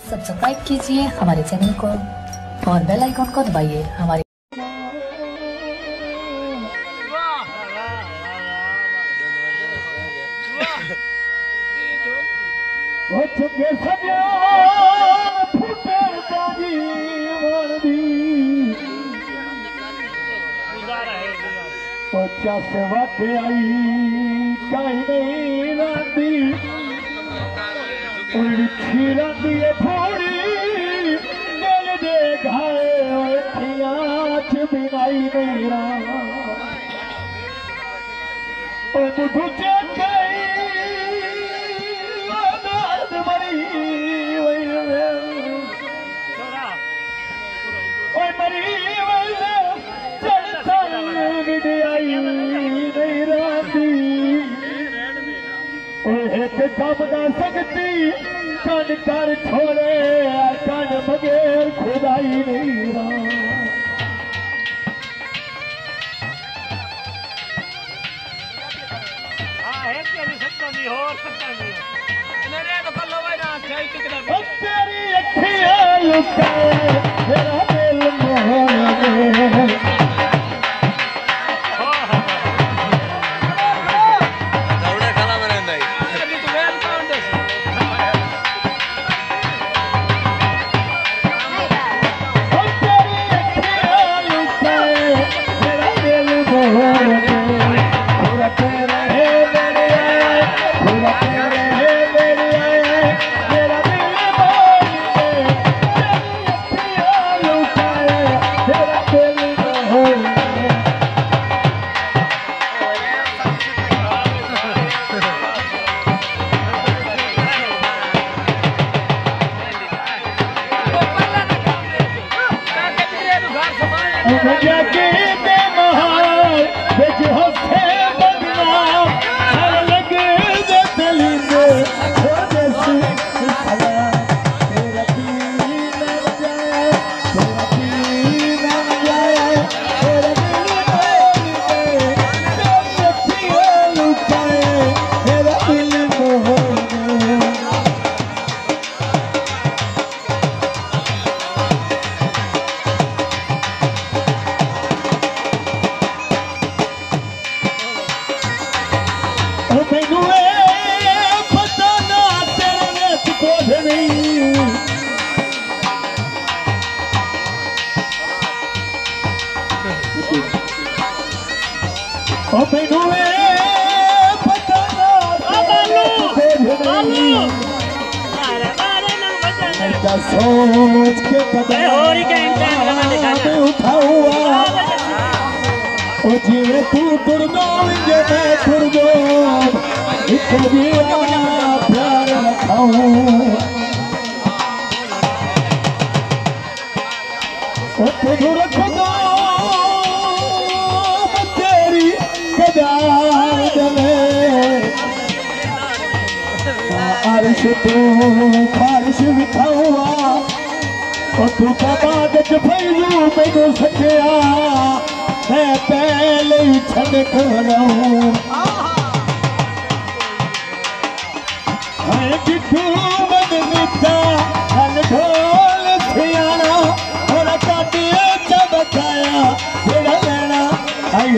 subscribe कीजिए हमारे channel को और बेल आइकन को दबाइए हमारे से वक्त आई कहीं नहीं रही रही है थोड़ी दिल दे घाच बिनाई नहीं रहा मुझू चेक मरी मरी कम ना सकती कन कर छोड़े कन बगैर खुदाई नहीं तेरी अखियां लुकाए मेरा दिल मोहन सोच के उठाऊआ जिवे तू तुरनो जे मैं तुरनो प्यार रखाऊं तुझू रखो तेरी कदार में अर्श तू बारिश बिठाऊआ तू बाद फैलू मैनू सकिया मैं पहले ही छड़ कराऊं किठू मन मिठा हल ढोल थियाना और काटिया चबकाया जेड़ा लेना आई